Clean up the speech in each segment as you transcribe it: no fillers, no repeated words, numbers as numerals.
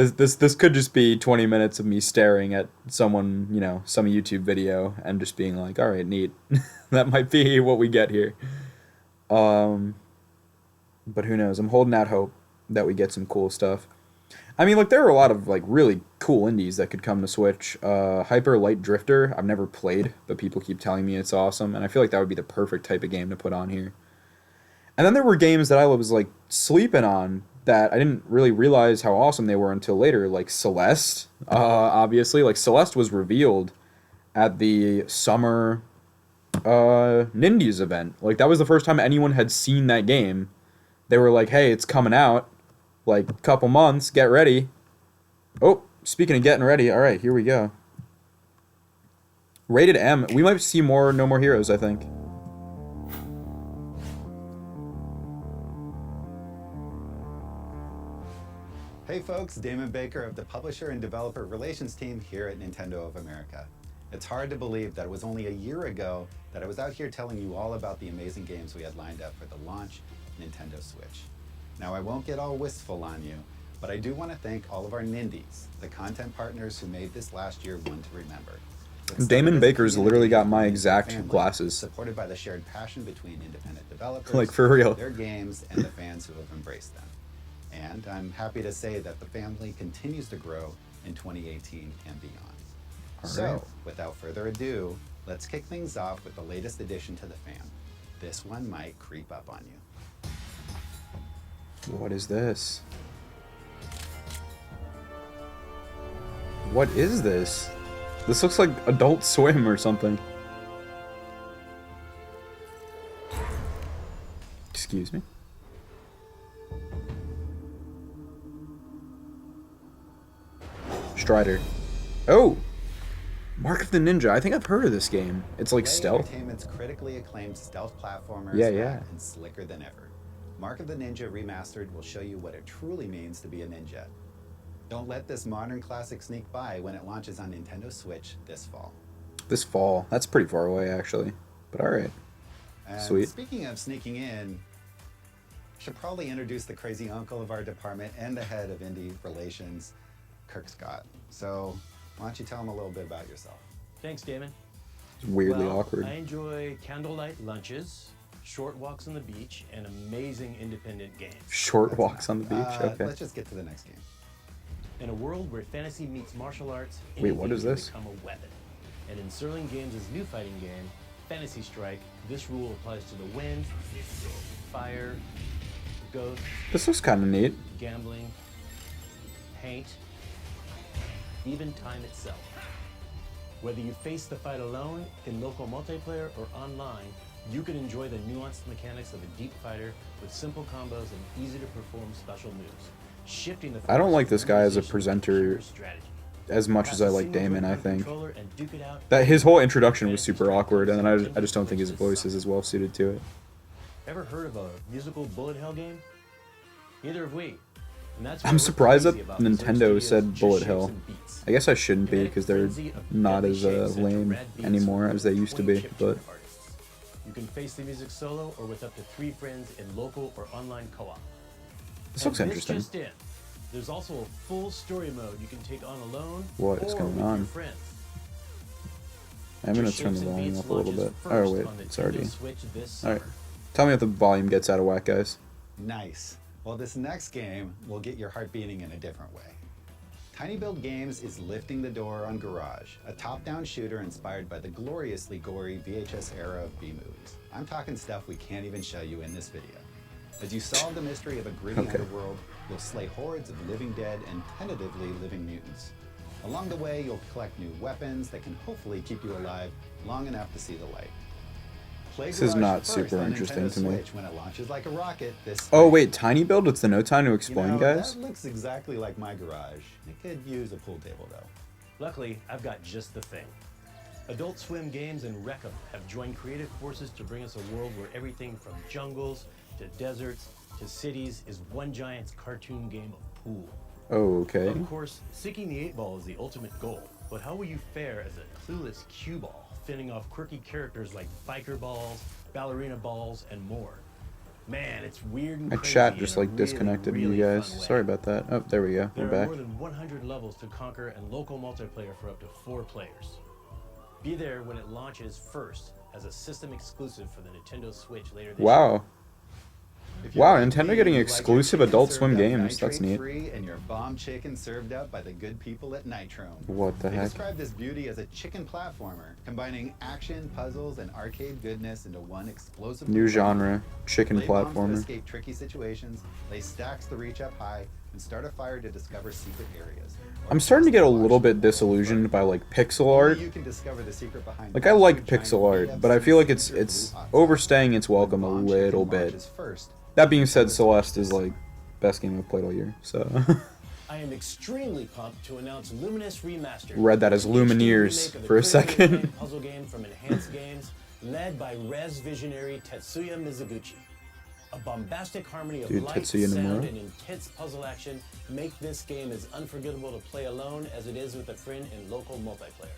This could just be 20 minutes of me staring at someone, you know, some YouTube video and just being like, all right, neat. That might be what we get here. Um, but who knows? I'm holding out hope that we get some cool stuff. I mean, like there are a lot of like really cool indies that could come to Switch. Hyper Light Drifter, I've never played, but people keep telling me it's awesome, and I feel like that would be the perfect type of game to put on here. And then there were games that I was like sleeping on that I didn't really realize how awesome they were until later, like Celeste. Obviously, like Celeste was revealed at the summer Nindies event. Like that was the first time anyone had seen that game. They were like, "Hey, it's coming out, like couple months. Get ready." Oh, speaking of getting ready, all right, here we go. Rated M. We might see more No More Heroes, I think. Hey folks, Damon Baker of the Publisher and Developer Relations team here at Nintendo of America. It's hard to believe that it was only a year ago that I was out here telling you all about the amazing games we had lined up for the launch Nintendo Switch. Now I won't get all wistful on you, but I do want to thank all of our Nindies, the content partners who made this last year one to remember. Damon Baker's literally got my exact glasses. Supported by the shared passion between independent developers, like for real, their games, and the fans who have embraced them. And I'm happy to say that the family continues to grow in 2018 and beyond. So, without further ado, let's kick things off with the latest addition to the fam. This one might creep up on you. What is this? What is this? This looks like Adult Swim or something. Excuse me. Strider. Oh! Mark of the Ninja. I think I've heard of this game. It's like stealth. Entertainment's critically acclaimed stealth platformer yeah. and slicker than ever. Mark of the Ninja Remastered will show you what it truly means to be a ninja. Don't let this modern classic sneak by when it launches on Nintendo Switch this fall. This fall? That's pretty far away, actually. But alright. Sweet. Speaking of sneaking in, I should probably introduce the crazy uncle of our department and the head of indie relations, Kirk Scott. So, why don't you tell him a little bit about yourself? Thanks, Damon. It's weirdly awkward. I enjoy candlelight lunches, short walks on the beach, and amazing independent games. Short walks on the beach? Okay. Let's just get to the next game. In a world where fantasy meets martial arts, wait, what is this? Become a weapon. And in Serling Games' new fighting game, Fantasy Strike, this rule applies to the wind, fire, ghosts. This looks kind of neat. Gambling, paint, even time itself. Whether you face the fight alone, in local multiplayer, or online, you can enjoy the nuanced mechanics of a deep fighter with simple combos and easy to perform special moves. Shifting the I don't like this guy as a presenter as much as I like Damon, I think. That his whole introduction was super awkward, and I just don't think his voice is as well suited to it. Ever heard of a musical bullet hell game? Neither have we. I'm surprised that Nintendo said bullet hell. I guess I shouldn't be, because they're not as lame anymore as they used to be, but... You can face the music solo or with up to 3 friends in local or online co-op. This looks interesting. Just in, there's also a full story mode you can take on alone what is going on? I'm going to turn the volume up a little bit. Oh wait, it's already... Alright, tell me if the volume gets out of whack, guys. Nice. Well, this next game will get your heart beating in a different way. Tiny Build Games is lifting the door on Garage, a top-down shooter inspired by the gloriously gory VHS era of B-movies. I'm talking stuff we can't even show you in this video. As you solve the mystery of a gritty underworld, you'll slay hordes of living dead and tentatively living mutants. Along the way, you'll collect new weapons that can hopefully keep you alive long enough to see the light. This is not super interesting to me. When it launches like a rocket, oh wait, Tiny Build? It's the no time to explain, guys? That looks exactly like my garage. It could use a pool table though. Luckily, I've got just the thing. Adult Swim Games and Wreckham have joined creative forces to bring us a world where everything from jungles to deserts to cities is one giant cartoon game of pool. Oh, okay. Of course, sinking the 8-ball is the ultimate goal, but how will you fare as a clueless cue ball, fending off quirky characters like biker balls, ballerina balls, and more? Man, it's weird and My crazy chat in just a like really, disconnected really you guys. fun way. Sorry about that. Oh, there we go. There We're are back. more than 100 levels to conquer and local multiplayer for up to 4 players. Be there when it launches first as a system exclusive for the Nintendo Switch later this year. Wow. If you're Wow, like Nintendo me, getting you like your exclusive chicken Adult served Swim up games. That's neat. nitrate-free and your bomb chicken served up by the good people at Nitrome. What the They heck? describe this beauty as a chicken platformer, combining action, puzzles, and arcade goodness into one explosive New genre. Chicken Lay bombs to platformer. escape tricky situations, lay stacks to reach up high, and start a fire to discover secret areas. I'm starting to get a little bit disillusioned by like pixel art. Only you can discover the secret behind Like I like giant pixel art, VFC but I feel like it's sensor blue hot overstaying its welcome a Bomb little Chicken bit. launches first. That being said, Celeste is like best game I've played all year. So I am extremely pumped to announce Luminous Remastered. read that as an HD Lumineers remake of the for a critically second. acclaimed puzzle game from Enhanced Games, led by Res visionary Tetsuya Mizuguchi. A bombastic harmony of Dude, light, Tetsuya sound, Nomura? and intense puzzle action make this game as unforgettable to play alone as it is with a friend in local multiplayer.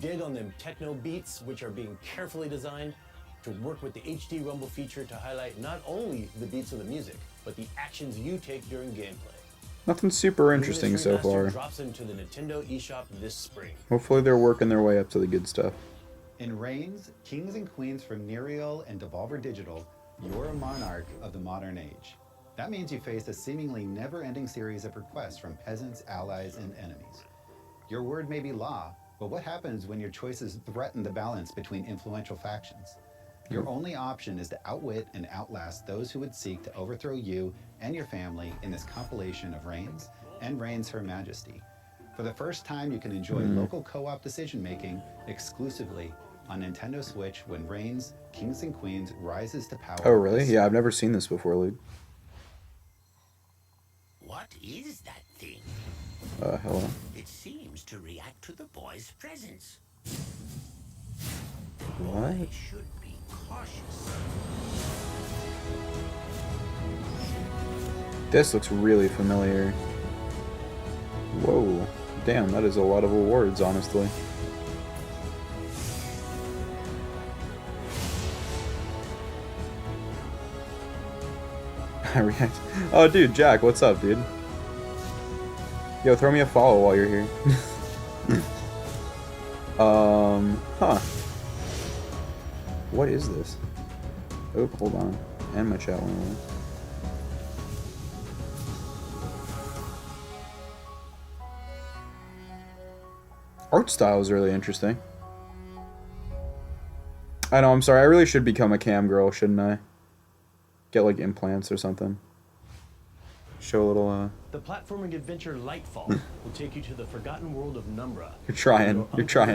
Dig on them techno beats, which are being carefully designed to work with the HD Rumble feature to highlight not only the beats of the music, but the actions you take during gameplay. Nothing super interesting Luminous so Remastered far. drops into the Nintendo eShop this spring. Hopefully they're working their way up to the good stuff. In Reigns, Kings and Queens from Nereal and Devolver Digital, you're a monarch of the modern age. That means you face a seemingly never-ending series of requests from peasants, allies, and enemies. Your word may be law, but what happens when your choices threaten the balance between influential factions? Your only option is to outwit and outlast those who would seek to overthrow you and your family in this compilation of Reigns and Reigns Her Majesty. For the first time, you can enjoy local co-op decision-making exclusively on Nintendo Switch when Reigns, Kings and Queens rises to power. Oh really? Yeah, I've never seen this before, Luke. What is that thing? Hello. It seems to react to the boy's presence. What? Boy should be cautious. This looks really familiar. Whoa. Damn, that is a lot of awards, honestly. I react. Oh, dude, Jack, what's up, dude? Yo, throw me a follow while you're here. Huh. What is this? Oh, hold on. And my chat went away. Art style is really interesting. I know, I'm sorry. I really should become a cam girl, shouldn't I? Get like implants or something. Show a little, The platforming adventure Lightfall will take you to the forgotten world of Numbra. You're trying,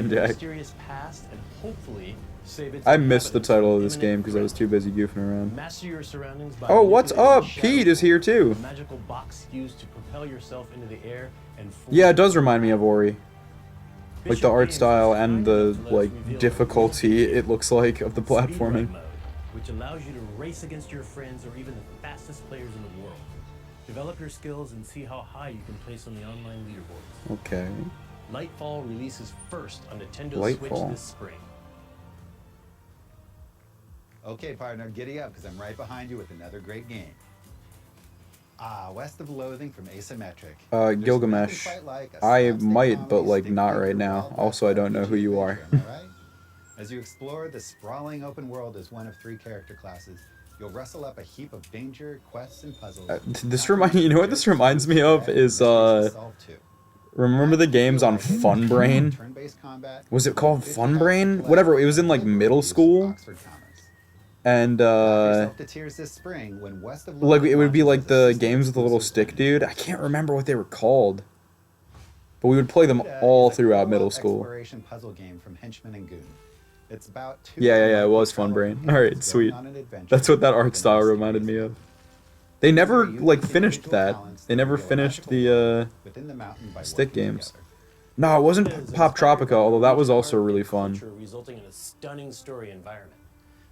Jack. Mysterious past and hopefully save its I missed the inhabitants title from of this game imminent because I was threat. too busy goofing around. Master your surroundings by Oh, what's manipulating up? shadow Pete is here too. a magical box used to propel yourself into the air and Yeah, it does remind me of Ori. Like the art style and the like difficulty it looks like of the platforming. Mode, which allows you to race against your friends or even the fastest players in the world. Develop your skills and see how high you can place on the online leaderboards. Okay. Lightfall releases first on Nintendo Lightfall. Switch this spring. Okay, partner, giddy up, because I'm right behind you with another great game. West of Loathing from Asymmetric. There's Gilgamesh. nothing quite like a I slapstick might, comedy but like stick not figure right now. Wild West Also, I don't know who RPG you are. adventure, am I right? As you explore the sprawling open world as one of 3 character classes, you'll wrestle up a heap of danger, quests, and puzzles. This you know what this reminds me of is remember the games on Fun Brain? Was it called Fun Brain? Whatever, it was in like middle school. And like it would be like the games with the little stick dude. I can't remember what they were called. But we would play them all throughout middle school. Exploration puzzle game from Henchman and Goon. It's about 2 Yeah, it was Fun Brain. Alright, sweet. That's what that art style reminded me of. They never like finished that. They never finished the stick games. No, it wasn't Pop Tropica, although that was also really fun. Resulting in a stunning story environment.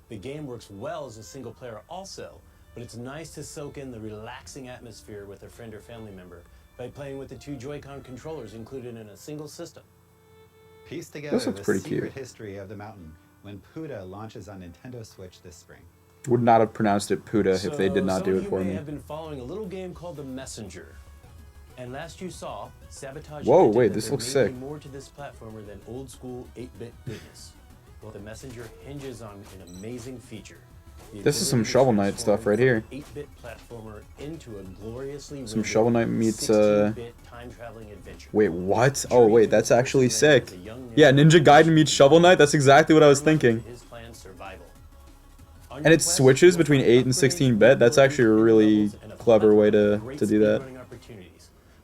The game works well as a single player also, but it's nice to soak in the relaxing atmosphere with a friend or family member by playing with the 2 Joy-Con controllers included in a single system. Piece together This looks the pretty secret cute. history of the mountain when Puda launches on Nintendo Switch this spring. Would not have pronounced it Puda if they did not do it for Some of you may me. have been following a little game called The Messenger. And last you saw, Sabotage Whoa, hinted wait, that this there looks may sick. be more to this platformer than old school 8-bit goodness. Well, The Messenger hinges on an amazing feature. The This is some ability to Shovel Knight stuff right here. transform from an 8-bit platformer into a gloriously Some Shovel Knight meets, 16-bit time-traveling adventure. Wait, what? Oh, wait, that's actually sick. Yeah, Ninja Gaiden meets Shovel Knight? That's exactly what I was thinking. His clan's survival. And it switches between 8 and 16-bit? That's actually a really clever way to do that.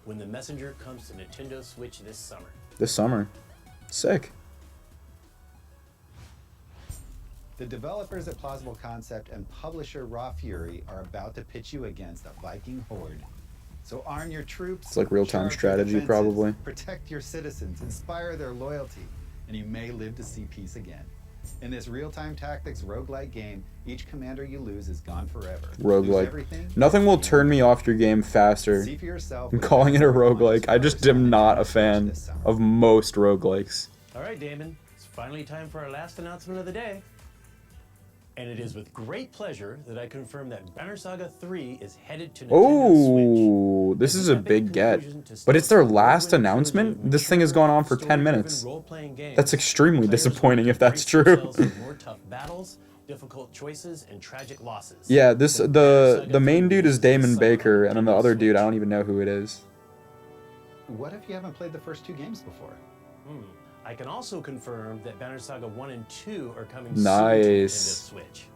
When The Messenger comes to Nintendo Switch this summer. This summer. Sick. The developers at Plausible Concept and publisher Raw Fury are about to pitch you against a Viking horde. So arm your troops. It's like real-time charge your strategy, defenses, probably. Protect your citizens, inspire their loyalty, and you may live to see peace again. In this real-time tactics roguelike game, each commander you lose is gone forever. Lose Roguelike. everything, Nothing will turn me off your game faster see for yourself than what calling it a Nintendo roguelike. I just am not a fan this summer. of most roguelikes. All right, Damon, it's finally time for our last announcement of the day. And it is with great pleasure that I confirm that Banner Saga 3 is headed to Nintendo Switch. Oh, this is a big get. But it's their last announcement? This thing has gone on for 10 minutes. That's extremely disappointing if that's true. More tough battles, difficult choices, and tragic losses. Yeah, the main dude is Damon Baker, and then the other dude, I don't even know who it is. What if you haven't played the first two games before? I can also confirm that Banner Saga 1 and 2 are coming Nice. soon to Nintendo Switch.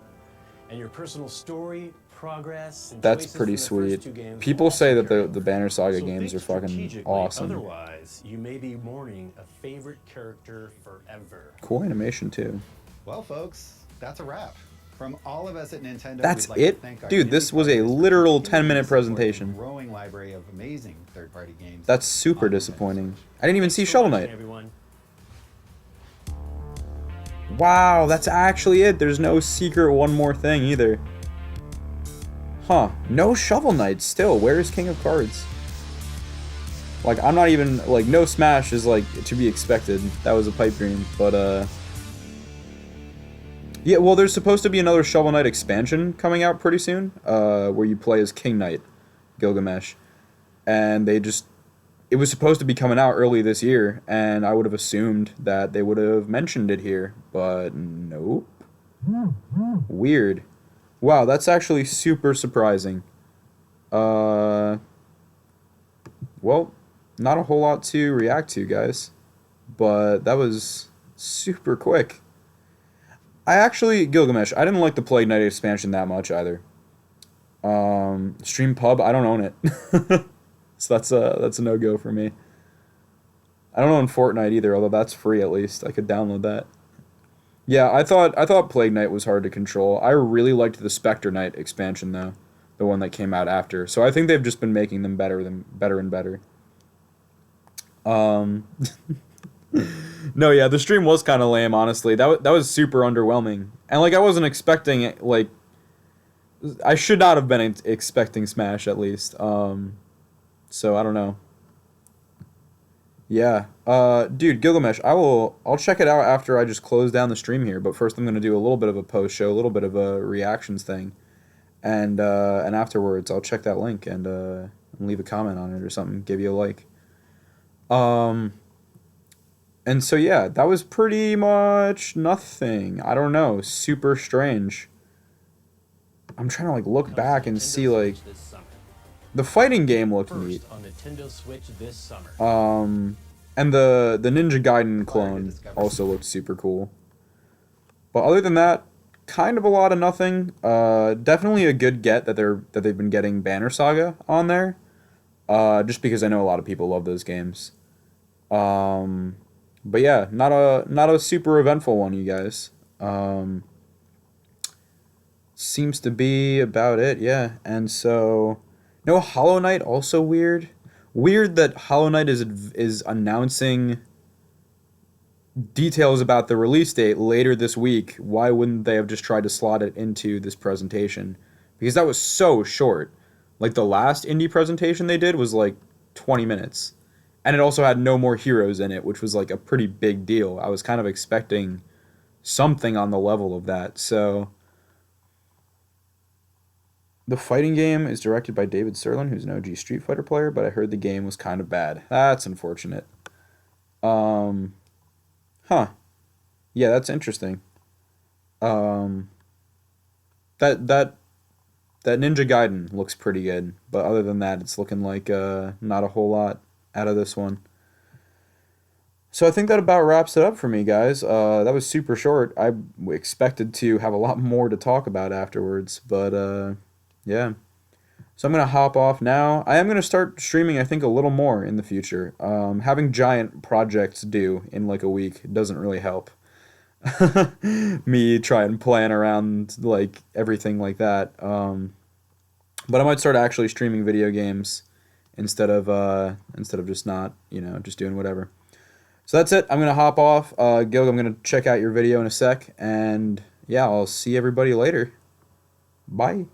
And your personal story, progress, and That's choices pretty from the first sweet. two games People will say also that carry the over. Banner Saga So games think are fucking strategically, awesome. Otherwise, you may be mourning a favorite character forever. Cool animation too. Well, folks, that's a wrap. From all of us at Nintendo, That's we'd like to it? thank our Dude, indie this was a partners for literal continuing 10-minute to support the presentation. growing library of amazing third-party games. That's super on Nintendo disappointing. Switch. I didn't even see Thanks for Shovel watching, Knight. everyone. Wow, that's actually it. There's no secret one more thing either. Huh. No Shovel Knight still. Where is King of Cards? Like, I'm not even, like, no Smash is, like, to be expected. That was a pipe dream. But, yeah, well, there's supposed to be another Shovel Knight expansion coming out pretty soon, where you play as King Knight, Gilgamesh. And they just... It was supposed to be coming out early this year, and I would have assumed that they would have mentioned it here, but nope. Weird. Wow, that's actually super surprising. Well, not a whole lot to react to, guys, but that was super quick. I actually, Gilgamesh, I didn't like the Plague Knight expansion that much either. Stream Pub, I don't own it. So that's a no-go for me. I don't own Fortnite either, although that's free at least. I could download that. Yeah, I thought Plague Knight was hard to control. I really liked the Spectre Knight expansion though, the one that came out after. So I think they've just been making them better and better. No, yeah, the stream was kind of lame, honestly. That was super underwhelming. And like I wasn't expecting it, like I should not have been expecting Smash at least. So I don't know. Yeah. Dude, Gilgamesh, I'll check it out after I just close down the stream here, but first I'm going to do a little bit of a post show, a little bit of a reactions thing. And afterwards I'll check that link and leave a comment on it or something, give you a like. And so yeah, that was pretty much nothing. I don't know, super strange. I'm trying to like look back and see like the fighting game looked neat. On Nintendo Switch this summer. And the Ninja Gaiden clone also looked super cool. But other than that, kind of a lot of nothing. Definitely a good get that they've been getting Banner Saga on there. Just because I know a lot of people love those games. But yeah, not a super eventful one, you guys. Seems to be about it, yeah. And so, no, Hollow Knight also weird. Weird that Hollow Knight is announcing details about the release date later this week. Why wouldn't they have just tried to slot it into this presentation? Because that was so short. Like the last indie presentation they did was like 20 minutes. And it also had no more heroes in it, which was like a pretty big deal. I was kind of expecting something on the level of that. So The fighting game is directed by David Serlin, who's an OG Street Fighter player, but I heard the game was kind of bad. That's unfortunate. Um, huh. Yeah, that's interesting. Um, that that Ninja Gaiden looks pretty good, but other than that, it's looking like not a whole lot out of this one. So I think that about wraps it up for me, guys. That was super short. I expected to have a lot more to talk about afterwards, but yeah. So I'm gonna hop off now. I am gonna start streaming, I think, a little more in the future. Having giant projects due in like a week doesn't really help. Me try and plan around like everything like that. But I might start actually streaming video games instead of just not, just doing whatever. So that's it. I'm gonna hop off. Gil, I'm gonna check out your video in a sec, and yeah, I'll see everybody later. Bye.